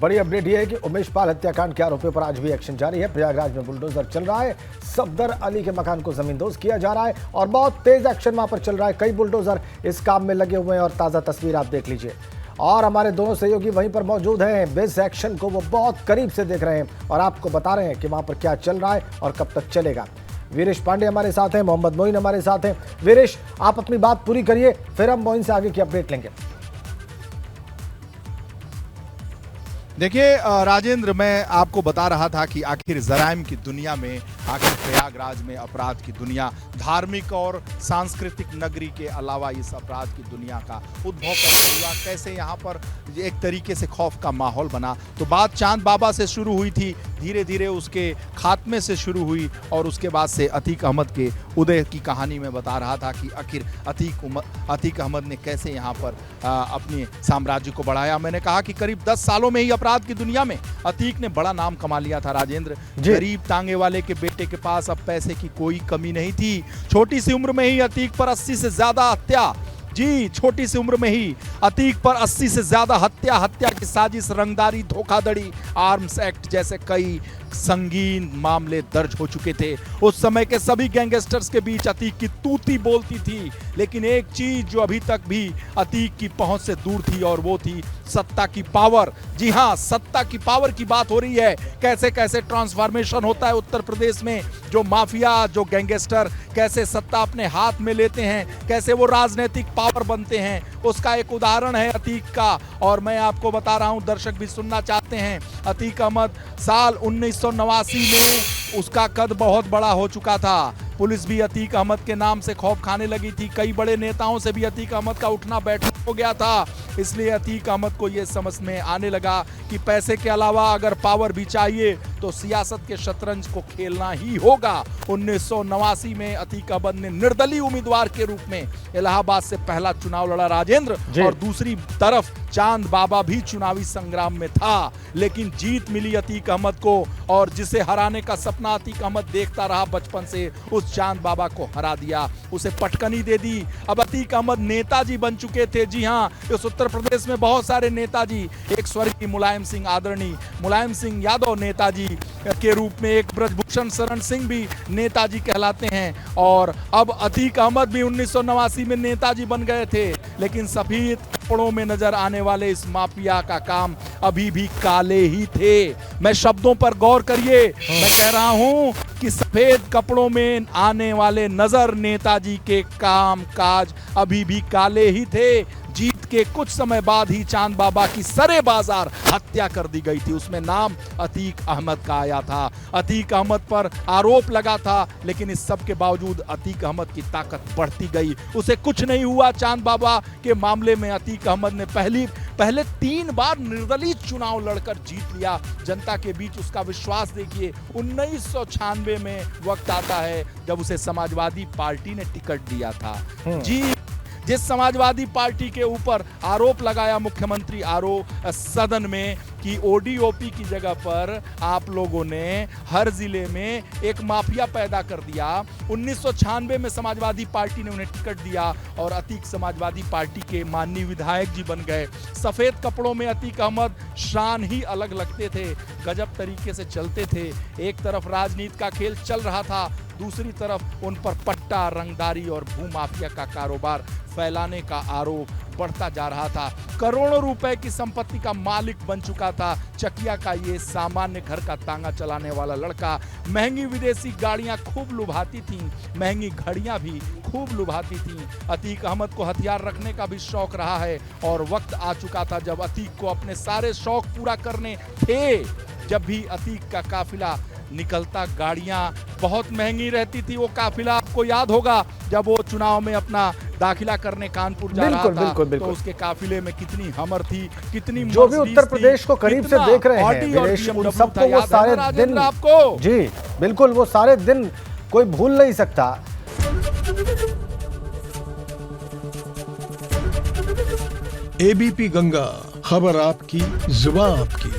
बड़ी अपडेट यह है कि उमेश पाल हत्याकांड के आरोपियों पर आज भी एक्शन जारी है। प्रयागराज में बुलडोजर चल रहा है, सफदर अली के मकान को जमींदोज किया जा रहा है और बहुत तेज एक्शन वहां पर चल रहा है। कई बुलडोजर इस काम में लगे हुए हैं और ताजा तस्वीर आप देख लीजिए। और हमारे दोनों सहयोगी वहीं पर मौजूद हैं, इस एक्शन को वो बहुत करीब से देख रहे हैं और आपको बता रहे हैं कि वहां पर क्या चल रहा है और कब तक चलेगा। वीरेश पांडे हमारे साथ हैं, मोहम्मद मोइन हमारे साथ हैं। वीरेश, आप अपनी बात पूरी करिए, फिर हम मोइन से आगे की अपडेट लेंगे। देखिए राजेंद्र, मैं आपको बता रहा था कि आखिर जराइम की दुनिया में, आखिर प्रयागराज में अपराध की दुनिया, धार्मिक और सांस्कृतिक नगरी के अलावा इस अपराध की दुनिया का उद्भव कैसे हुआ, कैसे यहाँ पर एक तरीके से खौफ का माहौल बना। तो बात चांद बाबा से शुरू हुई थी, धीरे धीरे उसके खात्मे से शुरू हुई और उसके बाद से अतीक अहमद के उदय की कहानी में बता रहा था कि आखिर अतीक अहमद ने कैसे यहाँ पर अपने साम्राज्य को बढ़ाया। मैंने कहा कि करीब 10 सालों में ही अपराध की दुनिया में अतीक ने बड़ा नाम कमा लिया था राजेंद्र। गरीब तांगे वाले के बेटे के पास अब पैसे की कोई कमी नहीं थी। छोटी सी उम्र में ही अतीक पर 80 से ज्यादा हत्या, जी छोटी सी उम्र में ही अतीक पर 80 से ज्यादा हत्या की साजिश, रंगदारी, धोखाधड़ी, आर्म्स एक्ट जैसे कई संगीन मामले दर्ज हो चुके थे। उस समय के सभी गैंगस्टर्स के बीच अतीक की तूती बोलती थी, लेकिन एक चीज जो अभी तक भी अतीक की पहुंच से दूर थी और वो थी सत्ता की पावर। जी हां, सत्ता की पावर की बात हो रही है। कैसे कैसे ट्रांसफॉर्मेशन होता है उत्तर प्रदेश में, जो माफिया, जो गैंगस्टर कैसे सत्ता अपने हाथ में लेते हैं, कैसे वो राजनीतिक पावर बनते हैं, उसका एक उदाहरण है अतीक का। और मैं आपको बता रहा हूं, दर्शक भी सुनना चाहते हैं, अतीक अहमद साल 1989 में उसका कद बहुत बड़ा हो चुका था। पुलिस भी अतीक अहमद के नाम से खौफ खाने लगी थी। कई बड़े नेताओं से भी अतीक अहमद का उठना बैठना हो गया था। इसलिए अतीक अहमद को यह समझ में आने लगा कि पैसे के अलावा अगर पावर भी चाहिए तो सियासत के शतरंज को खेलना ही होगा। 1989 में अतीक अहमद ने निर्दलीय उम्मीदवार के रूप में इलाहाबाद से पहला चुनाव लड़ा राजेंद्र, और दूसरी तरफ चांद बाबा भी चुनावी संग्राम में था। लेकिन जीत मिली अतीक अहमद को, और जिसे हराने का सपना अतीक अहमद देखता रहा बचपन से, उस चांद बाबा को हरा दिया, उसे पटकनी दे दी। अब अतीक अहमद नेताजी बन चुके थे। जी हां, इस उत्तर प्रदेश में बहुत सारे नेताजी, एक स्वर्गीय मुलायम सिंह आदरणीय मुलायम सिंह यादव नेताजी के रूप में, एक ब्रजभूषण शरण सिंह भी नेताजी कहलाते हैं, और अब अतीक अहमद भी 1989 में नेताजी बन गए थे। लेकिन सफेद कपड़ों में नजर आने वाले इस माफिया का काम अभी भी काले ही थे। मैं शब्दों पर गौर करिए, मैं कह रहा हूं कि सफेद कपड़ों में आने वाले नजर नेताजी के काम काज अभी भी काले ही थे। जीत के कुछ समय बाद ही चांद बाबा की सरे बाजार हत्या कर दी गई थी। उसमें नाम अतीक अहमद का आया था। अतीक अहमद पर आरोप लगा था, लेकिन इस सब के बावजूद अतीक अहमद की ताकत बढ़ती गई। उसे कुछ नहीं हुआ। चांद बाबा के मामले में अतीक अहमद ने पहले 3 बार निर्दलीय चुनाव लड़कर जीत लिया। जनता के बीच उसका विश्वास देखिए। 1996 में वक्त आता है जब उसे समाजवादी पार्टी ने टिकट दिया था। जी, जिस समाजवादी पार्टी के ऊपर आरोप लगाया मुख्यमंत्री सदन में कि ओडीओपी की जगह पर आप लोगों ने हर जिले में एक माफिया पैदा कर दिया। 1996 में समाजवादी पार्टी ने उन्हें टिकट दिया और अतीक समाजवादी पार्टी के माननीय विधायक जी बन गए। सफेद कपड़ों में अतीक अहमद शान ही अलग लगते थे, गजब तरीके से चलते थे। एक तरफ राजनीति का खेल चल रहा था, दूसरी तरफ उन पर पट्टा, रंगदारी और भूमाफिया का कारोबार फैलाने का आरोप बढ़ता जा रहा था। करोड़ों रुपए की संपत्ति का मालिक बन चुका था चकिया का ये सामान्य घर का तांगा चलाने वाला लड़का। महंगी विदेशी गाड़ियां खूब लुभाती थीं, महंगी घड़ियां भी खूब लुभाती थीं। अतीक अहमद को हथियार रखने का भी शौक रहा है, और वक्त आ चुका था जब अतीक को अपने सारे शौक पूरा करने थे। जब भी अतीक का काफिला निकलता, गाड़ियां बहुत महंगी रहती थी। वो काफिला आपको याद होगा जब वो चुनाव में अपना दाखिला करने कानपुर जा रहा था, तो उसके काफिले में कितनी हमर थी, कितनी जो भी उत्तर प्रदेश को करीब से देख रहे हैं उन सबको वो सारे दिन आपको, जी बिल्कुल, वो सारे दिन कोई भूल नहीं सकता। एबीपी गंगा, खबर आपकी, जुबान आपकी।